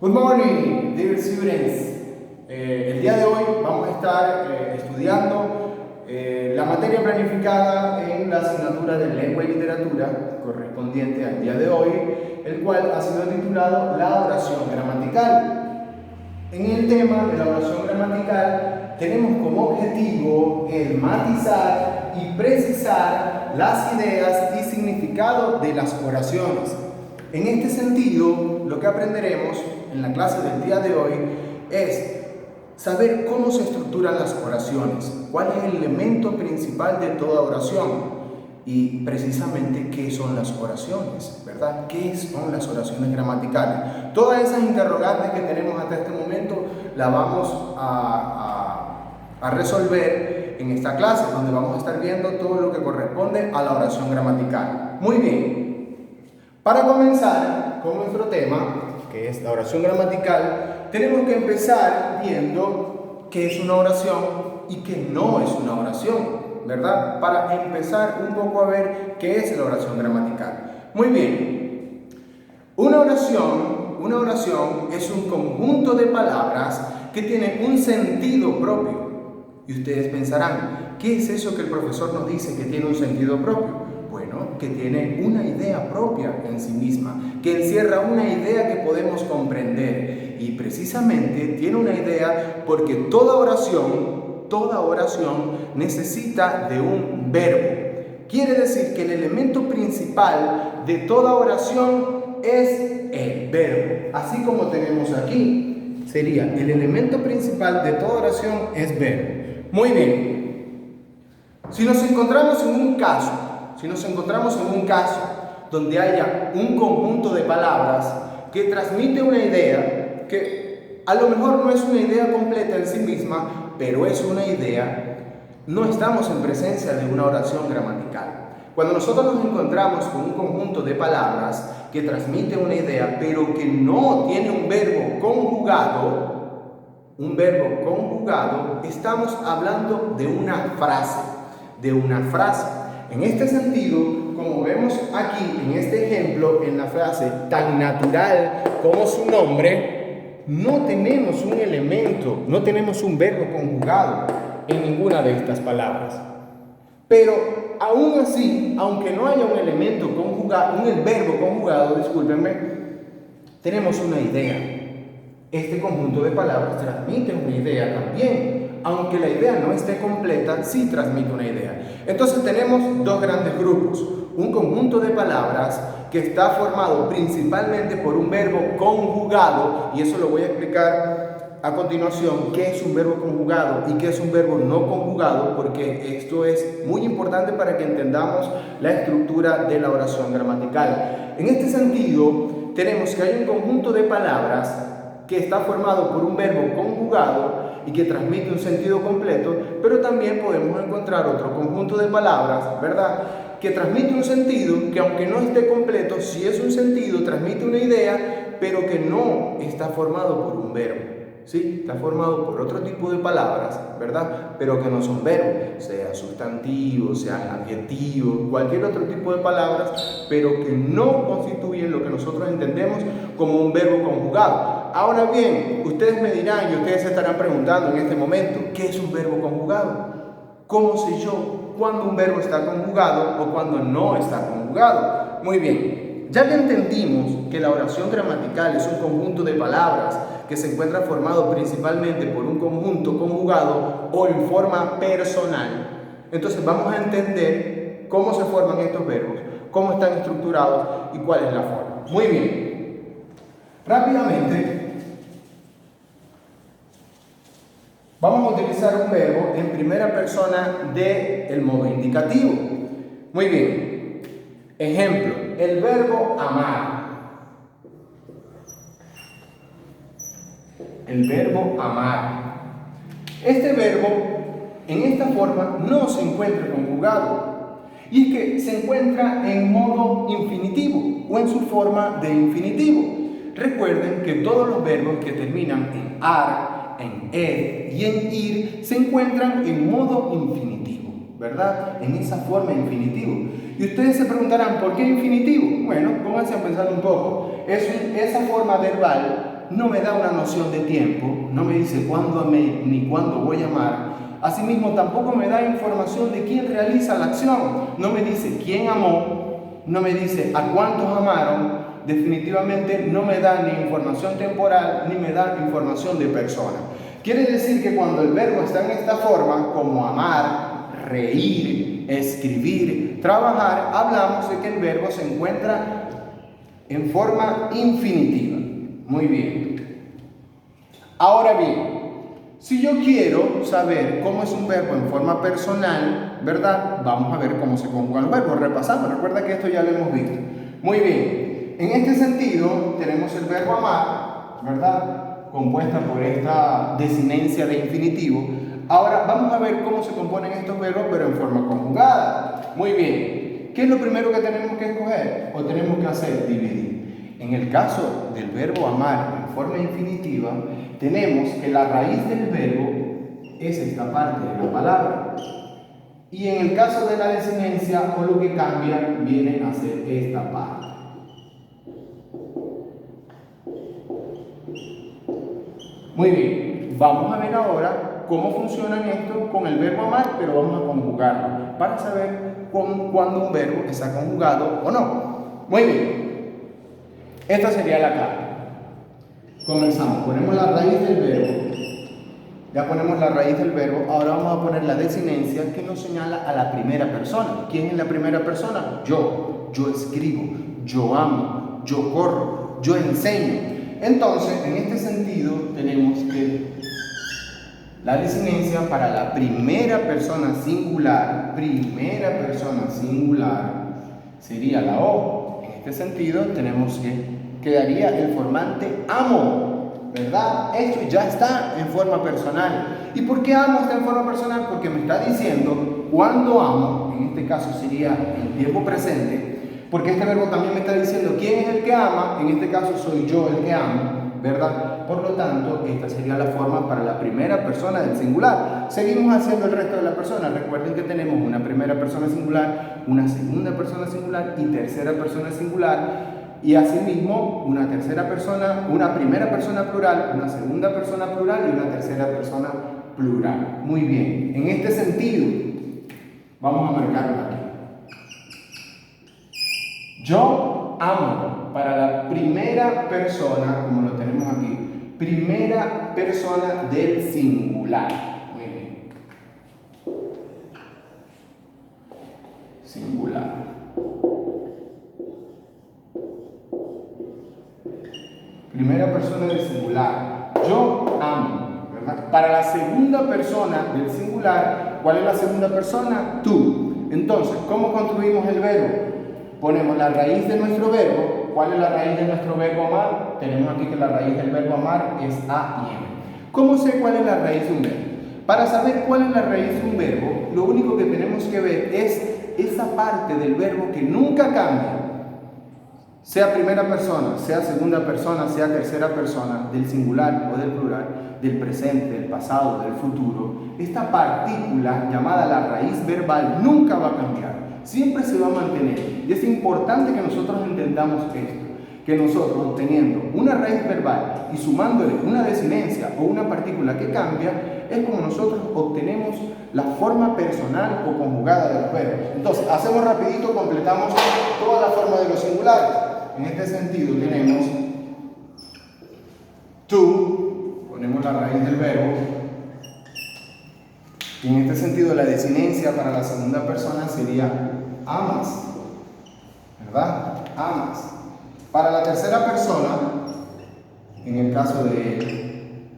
Good morning, dear students. El día de hoy vamos a estar estudiando la materia planificada en la asignatura de Lengua y Literatura correspondiente al día de hoy, el cual ha sido titulado La oración gramatical. En el tema de la oración gramatical tenemos como objetivo el matizar y precisar las ideas y significado de las oraciones. En este sentido, lo que aprenderemos en la clase del día de hoy es saber cómo se estructuran las oraciones, cuál es el elemento principal de toda oración y precisamente qué son las oraciones, ¿verdad? ¿Qué son las oraciones gramaticales? Todas esas interrogantes que tenemos hasta este momento las vamos a resolver en esta clase, donde vamos a estar viendo todo lo que corresponde a la oración gramatical. Muy bien. Para comenzar con nuestro tema, que es la oración gramatical, tenemos que empezar viendo qué es una oración y qué no es una oración, ¿verdad? Para empezar un poco a ver qué es la oración gramatical. Muy bien. Una oración es un conjunto de palabras que tiene un sentido propio. Y ustedes pensarán, ¿qué es eso que el profesor nos dice que tiene un sentido propio? Bueno, que tiene una idea propia en sí misma, que encierra una idea que podemos comprender. Y precisamente tiene una idea porque toda oración necesita de un verbo. Quiere decir que el elemento principal de toda oración es el verbo. Así como tenemos aquí, sería el elemento principal de toda oración es verbo. Muy bien. Si nos encontramos en un caso donde haya un conjunto de palabras que transmite una idea, que a lo mejor no es una idea completa en sí misma, pero es una idea, no estamos en presencia de una oración gramatical. Cuando nosotros nos encontramos con un conjunto de palabras que transmite una idea, pero que no tiene un verbo conjugado, estamos hablando de una frase. En este sentido, como vemos aquí en este ejemplo, en la frase tan natural como su nombre, no tenemos un elemento, no tenemos un verbo conjugado en ninguna de estas palabras. Pero aún así, aunque no haya un elemento conjugado, un verbo conjugado, tenemos una idea. Este conjunto de palabras transmite una idea también. Aunque la idea no esté completa, sí transmite una idea. Entonces tenemos dos grandes grupos. Un conjunto de palabras que está formado principalmente por un verbo conjugado, y eso lo voy a explicar a continuación, qué es un verbo conjugado y qué es un verbo no conjugado, porque esto es muy importante para que entendamos la estructura de la oración gramatical. En este sentido, tenemos que hay un conjunto de palabras que está formado por un verbo conjugado y que transmite un sentido completo, pero también podemos encontrar otro conjunto de palabras, ¿verdad?, que transmite un sentido, que aunque no esté completo, sí es un sentido, transmite una idea, pero que no está formado por un verbo, ¿sí? Está formado por otro tipo de palabras, ¿verdad?, pero que no son verbos, sea sustantivos, sean adjetivos, cualquier otro tipo de palabras, pero que no constituyen lo que nosotros entendemos como un verbo conjugado. Ahora bien, ustedes me dirán y ustedes se estarán preguntando en este momento, ¿qué es un verbo conjugado? ¿Cómo sé yo cuándo un verbo está conjugado o cuándo no está conjugado? Muy bien, ya que entendimos que la oración gramatical es un conjunto de palabras que se encuentra formado principalmente por un conjunto conjugado o en forma personal, entonces vamos a entender cómo se forman estos verbos, cómo están estructurados y cuál es la forma. Muy bien. Rápidamente, vamos a utilizar un verbo en primera persona del modo indicativo. Muy bien. Ejemplo, el verbo amar. El verbo amar. Este verbo, en esta forma, no se encuentra conjugado. Y es que se encuentra en modo infinitivo o en su forma de infinitivo. Recuerden que todos los verbos que terminan en ar, en ed y en ir se encuentran en modo infinitivo, ¿verdad? En esa forma infinitivo. Y ustedes se preguntarán, ¿por qué infinitivo? Bueno, pónganse a pensar un poco. Esa forma verbal no me da una noción de tiempo, no me dice cuándo amé ni cuándo voy a amar. Asimismo, tampoco me da información de quién realiza la acción. No me dice quién amó, no me dice a cuántos amaron. Definitivamente no me da ni información temporal ni me da información de persona. Quiere decir que cuando el verbo está en esta forma, como amar, reír, escribir, trabajar, hablamos de que el verbo se encuentra en forma infinitiva. Muy bien. Ahora bien, si yo quiero saber cómo es un verbo en forma personal, ¿verdad? Vamos a ver cómo se conjugan los verbos. Repasamos, recuerda que esto ya lo hemos visto. Muy bien. En este sentido, tenemos el verbo amar, ¿verdad? Compuesta por esta desinencia de infinitivo. Ahora vamos a ver cómo se componen estos verbos, pero en forma conjugada. Muy bien. ¿Qué es lo primero que tenemos que escoger? ¿O tenemos que hacer? Dividir. En el caso del verbo amar en forma infinitiva, tenemos que la raíz del verbo es esta parte de la palabra. Y en el caso de la desinencia, o lo que cambia, viene a ser esta parte. Muy bien, vamos a ver ahora cómo funcionan esto con el verbo amar, pero vamos a conjugarlo para saber cuándo un verbo está conjugado o no. Muy bien, esta sería la clave. Comenzamos, ponemos la raíz del verbo. Ya ponemos la raíz del verbo, ahora vamos a poner la desinencia que nos señala a la primera persona. ¿Quién es la primera persona? Yo escribo, yo amo, yo corro, yo enseño. Entonces, en este sentido, tenemos que la desinencia para la primera persona singular sería la O. En este sentido, tenemos que quedaría el formante amo, ¿verdad? Esto ya está en forma personal. ¿Y por qué amo está en forma personal? Porque me está diciendo cuándo amo, en este caso sería en tiempo presente. Porque este verbo también me está diciendo quién es el que ama, en este caso soy yo el que amo, ¿verdad? Por lo tanto, esta sería la forma para la primera persona del singular. Seguimos haciendo el resto de la persona. Recuerden que tenemos una primera persona singular, una segunda persona singular y tercera persona singular. Y asimismo, una tercera persona, una primera persona plural, una segunda persona plural y una tercera persona plural. Muy bien. En este sentido, vamos a marcarlo aquí. Yo amo para la primera persona, como lo tenemos aquí, primera persona del singular. Muy bien. Singular. Primera persona del singular. Yo amo, ¿verdad? Para la segunda persona del singular, ¿cuál es la segunda persona? Tú. Entonces, ¿cómo construimos el verbo? Ponemos la raíz de nuestro verbo. ¿Cuál es la raíz de nuestro verbo amar? Tenemos aquí que la raíz del verbo amar es A y M. ¿Cómo sé cuál es la raíz de un verbo? Para saber cuál es la raíz de un verbo, lo único que tenemos que ver es esa parte del verbo que nunca cambia. Sea primera persona, sea segunda persona, sea tercera persona, del singular o del plural, del presente, del pasado, del futuro. Esta partícula llamada la raíz verbal nunca va a cambiar. Siempre se va a mantener. Y es importante que nosotros entendamos esto, que nosotros teniendo una raíz verbal y sumándole una desinencia o una partícula que cambia, es como nosotros obtenemos la forma personal o conjugada de los verbos. Entonces, hacemos rapidito, completamos toda la forma de los singulares. En este sentido tenemos tú, ponemos la raíz del verbo. Y en este sentido la desinencia para la segunda persona sería amas, ¿verdad? Amas. Para la tercera persona, en el caso de él,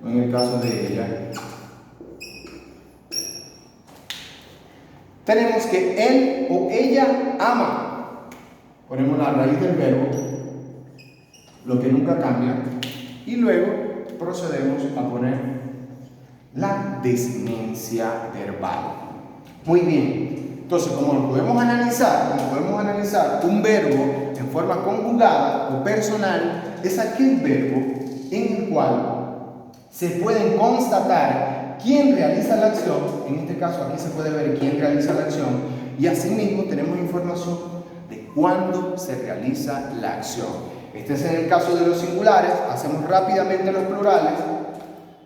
o en el caso de ella, tenemos que él o ella ama. Ponemos la raíz del verbo, lo que nunca cambia, y luego procedemos a poner la desinencia verbal. Muy bien. Entonces, como podemos analizar, un verbo en forma conjugada o personal es aquel verbo en el cual se pueden constatar quién realiza la acción. En este caso, aquí se puede ver quién realiza la acción, y asimismo tenemos información de cuándo se realiza la acción. Este es en el caso de los singulares. Hacemos rápidamente los plurales.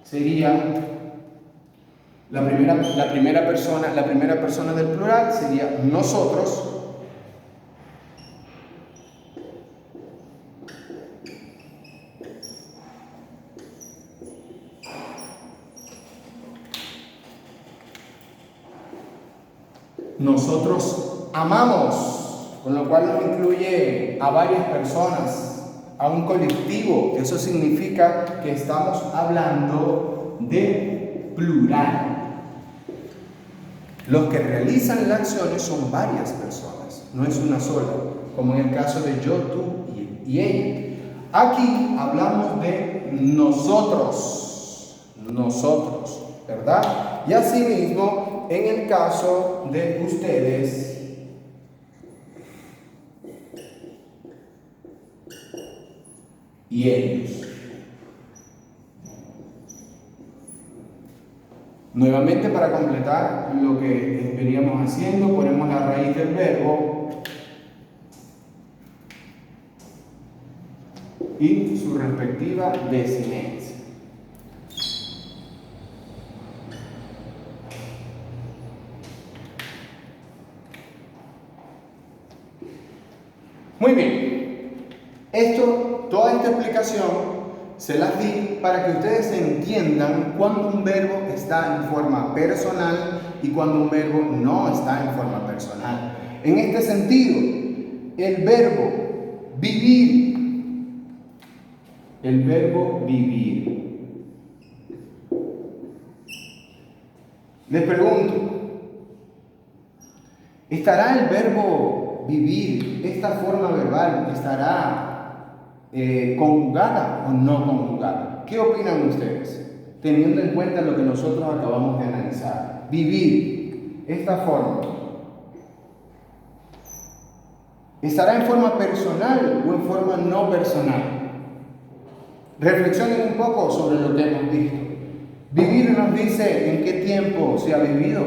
Serían la primera persona del plural sería nosotros. Nosotros amamos, con lo cual nos incluye a varias personas, a un colectivo. Eso significa que estamos hablando de plural. Los que realizan las acciones son varias personas, no es una sola, como en el caso de yo, tú y ella. Aquí hablamos de nosotros, ¿verdad? Y asimismo, en el caso de ustedes, y ellos. Nuevamente, para completar lo que veníamos haciendo, ponemos la raíz del verbo y su respectiva desinencia. Muy bien, toda esta explicación se las di para que ustedes entiendan cuando un verbo está en forma personal y cuando un verbo no está en forma personal. En este sentido, el verbo vivir. Les pregunto, ¿estará el verbo vivir, esta forma verbal, estará conjugada o no conjugada? ¿Qué opinan ustedes? Teniendo en cuenta lo que nosotros acabamos de analizar. Vivir, esta forma, ¿estará en forma personal o en forma no personal? Reflexionen un poco sobre lo que hemos visto. Vivir nos dice en qué tiempo se ha vivido,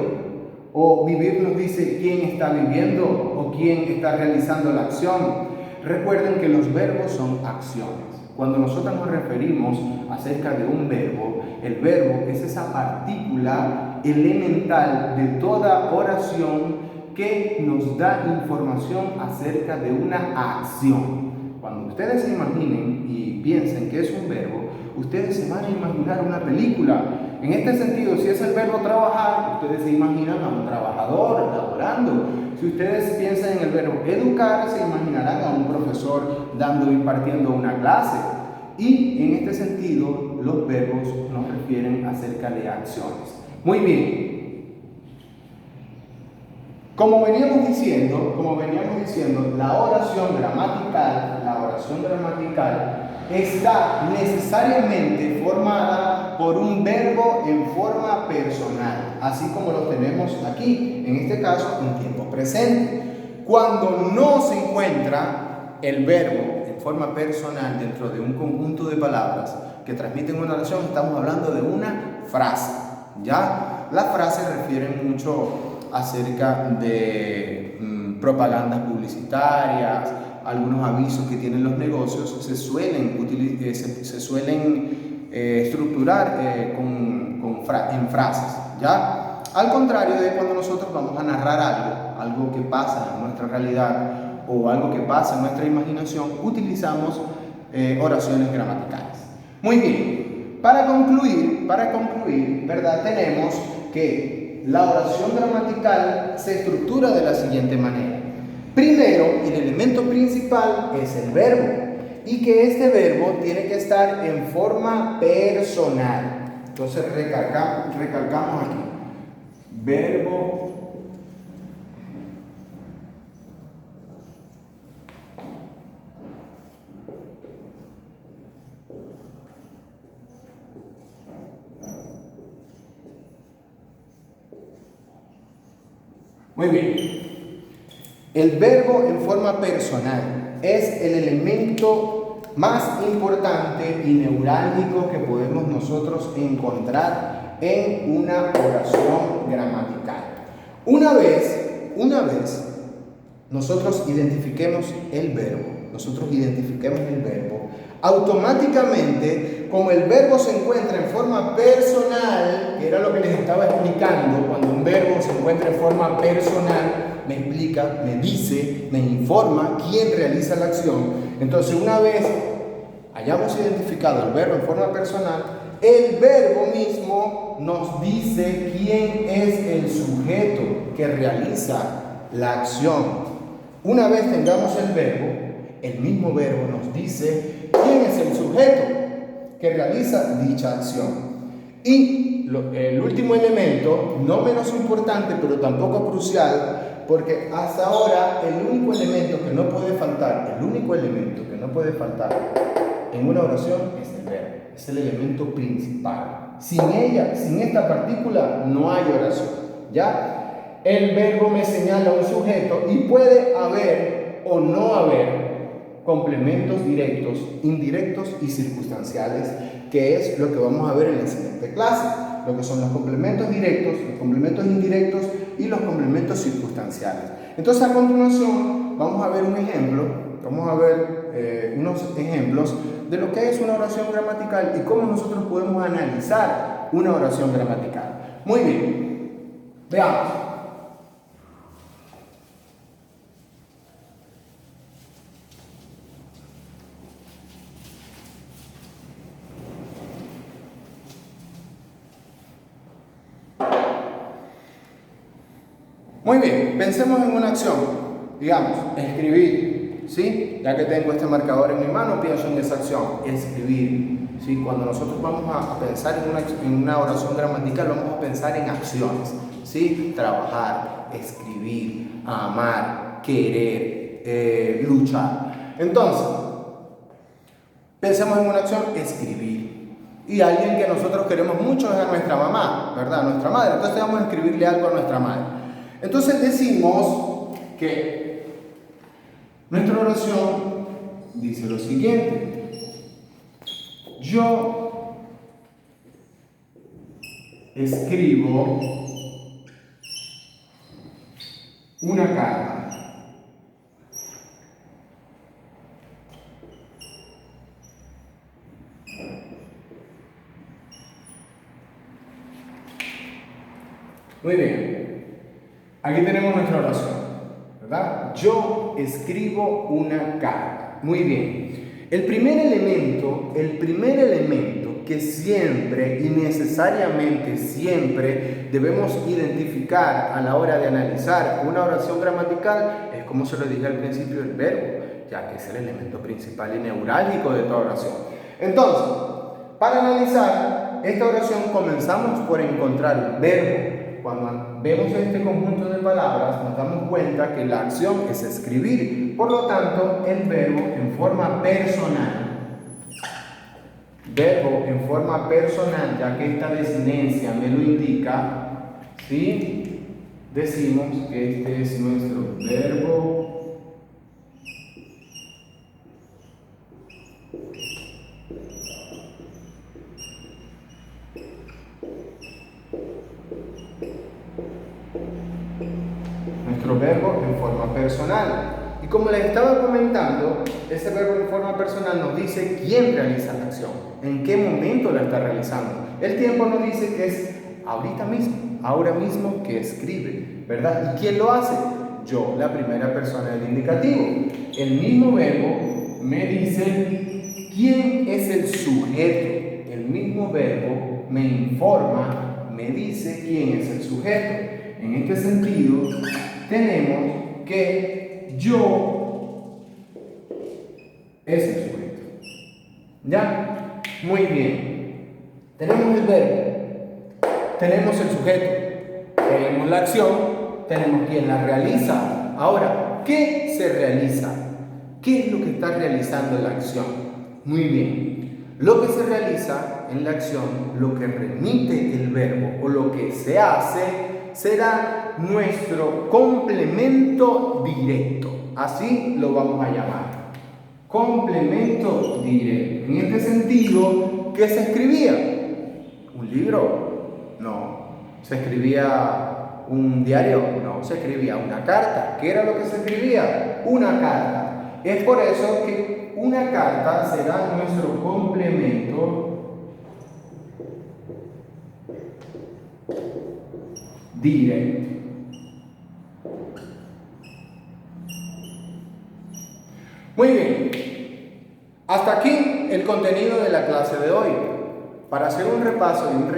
o vivir nos dice quién está viviendo o quién está realizando la acción. Recuerden que los verbos son acciones. Cuando nosotros nos referimos acerca de un verbo, el verbo es esa partícula elemental de toda oración que nos da información acerca de una acción. Cuando ustedes se imaginen y piensen que es un verbo, ustedes se van a imaginar una película. En este sentido, si es el verbo trabajar, ustedes se imaginan a un trabajador laborando. Si ustedes piensan en el verbo educar, se imaginarán a un profesor impartiendo una clase. Y en este sentido, los verbos nos refieren acerca de acciones. Muy bien. Como veníamos diciendo, la oración gramatical está necesariamente formada por un verbo en forma personal, así como lo tenemos aquí, en este caso, en tiempo presente. Cuando no se encuentra el verbo en forma personal dentro de un conjunto de palabras que transmiten una oración, estamos hablando de una frase, ¿ya? Las frases refieren mucho acerca de propagandas publicitarias, algunos avisos que tienen los negocios se suelen estructurar en frases, ¿ya? Al contrario de cuando nosotros vamos a narrar algo que pasa en nuestra realidad o algo que pasa en nuestra imaginación, utilizamos oraciones gramaticales. Muy bien, para concluir, ¿verdad? Tenemos que la oración gramatical se estructura de la siguiente manera. Primero, el elemento principal es el verbo, y que este verbo tiene que estar en forma personal. Entonces recalcamos aquí. Verbo muy bien. El verbo en forma personal es el elemento más importante y neurálgico que podemos nosotros encontrar en una oración gramatical. Una vez nosotros identifiquemos el verbo, nosotros identifiquemos el verbo, automáticamente, como el verbo se encuentra en forma personal, que era lo que les estaba explicando, cuando un verbo se encuentra en forma personal, me explica, me dice, me informa quién realiza la acción. Entonces, una vez hayamos identificado el verbo en forma personal, el verbo mismo nos dice quién es el sujeto que realiza la acción. Una vez tengamos el verbo, el mismo verbo nos dice quién es el sujeto que realiza dicha acción. Y el último elemento, no menos importante, pero tampoco crucial, porque hasta ahora el único elemento que no puede faltar en una oración es el verbo, es el elemento principal. Sin esta partícula no hay oración, ¿ya? El verbo me señala un sujeto y puede haber o no haber complementos directos, indirectos y circunstanciales, que es lo que vamos a ver en la siguiente clase, lo que son los complementos directos, los complementos indirectos y los complementos circunstanciales. Entonces, a continuación vamos a ver un ejemplo, vamos a ver unos ejemplos de lo que es una oración gramatical y cómo nosotros podemos analizar una oración gramatical. Muy bien, veamos. Muy bien, pensemos en una acción, digamos, escribir, ¿sí? Ya que tengo este marcador en mi mano, pienso en esa acción, escribir, ¿sí? Cuando nosotros vamos a pensar en una oración gramatical, vamos a pensar en acciones, ¿sí? Trabajar, escribir, amar, querer, luchar. Entonces, pensemos en una acción, escribir. Y alguien que nosotros queremos mucho es a nuestra mamá, ¿verdad? Nuestra madre. Entonces vamos a escribirle algo a nuestra madre. Entonces decimos que nuestra oración dice lo siguiente: yo escribo una carta. Muy bien. Aquí tenemos nuestra oración, ¿verdad? Yo escribo una carta. Muy bien. El primer elemento que siempre y necesariamente siempre debemos identificar a la hora de analizar una oración gramatical es, como se lo dije al principio, el verbo, ya que es el elemento principal y neurálgico de toda oración. Entonces, para analizar esta oración comenzamos por encontrar un verbo. Cuando vemos este conjunto de palabras, nos damos cuenta que la acción es escribir. Por lo tanto, el verbo en forma personal, ya que esta desinencia me lo indica, ¿sí? Decimos que este es nuestro verbo en forma personal. Y como les estaba comentando, ese verbo en forma personal nos dice quién realiza la acción, en qué momento la está realizando. El tiempo nos dice que es ahora mismo que escribe, ¿verdad? ¿Y quién lo hace? Yo, la primera persona del indicativo. El mismo verbo me dice quién es el sujeto. El mismo verbo me informa, me dice quién es el sujeto. En este sentido, tenemos que yo es el sujeto. ¿Ya? Muy bien. Tenemos el verbo, tenemos el sujeto, tenemos la acción, tenemos quien la realiza. Ahora, ¿qué se realiza? ¿Qué es lo que está realizando la acción? Muy bien. Lo que se realiza en la acción, lo que remite el verbo o lo que se hace, será nuestro complemento directo. Así lo vamos a llamar. Complemento directo. En este sentido, ¿qué se escribía? ¿Un libro? No. ¿Se escribía un diario? No. Se escribía una carta. ¿Qué era lo que se escribía? Una carta. Es por eso que una carta será nuestro complemento directo. Muy bien, hasta aquí el contenido de la clase de hoy. Para hacer un repaso y un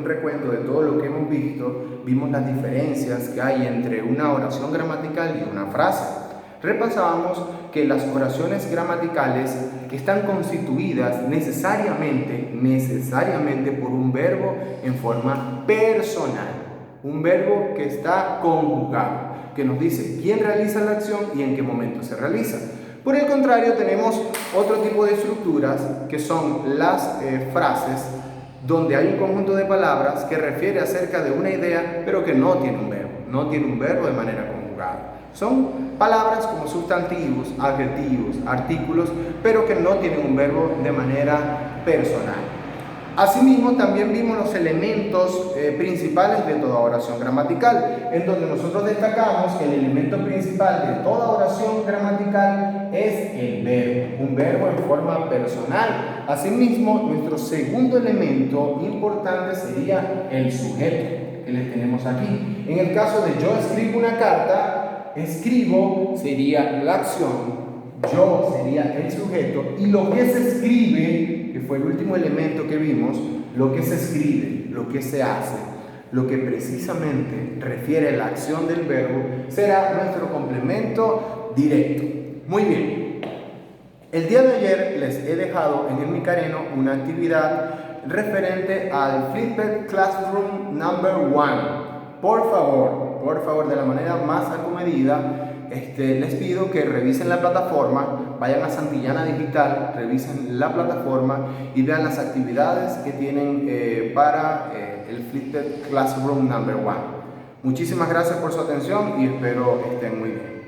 recuento de todo lo que hemos visto, vimos las diferencias que hay entre una oración gramatical y una frase. Repasábamos que las oraciones gramaticales están constituidas necesariamente por un verbo en forma personal, un verbo que está conjugado, que nos dice quién realiza la acción y en qué momento se realiza. Por el contrario, tenemos otro tipo de estructuras que son las frases, donde hay un conjunto de palabras que refiere acerca de una idea, pero que no tiene un verbo de manera conjugada. Son palabras como sustantivos, adjetivos, artículos, pero que no tienen un verbo de manera personal. Asimismo, también vimos los elementos principales de toda oración gramatical, en donde nosotros destacamos que el elemento principal de toda oración gramatical es el verbo, un verbo en forma personal. Asimismo, nuestro segundo elemento importante sería el sujeto, que le tenemos aquí. En el caso de yo escribo una carta, escribo sería la acción, yo sería el sujeto, y lo que se escribe, que fue el último elemento que vimos, lo que se escribe, lo que se hace, lo que precisamente refiere a la acción del verbo, será nuestro complemento directo. Muy bien, el día de ayer les he dejado en el Micareno una actividad referente al Flipped Classroom Number 1. Por favor, de la manera más acomedida, les pido que revisen la plataforma, vayan a Santillana Digital, revisen la plataforma y vean las actividades que tienen para el Flipped Classroom Number 1. Muchísimas gracias por su atención y espero estén muy bien.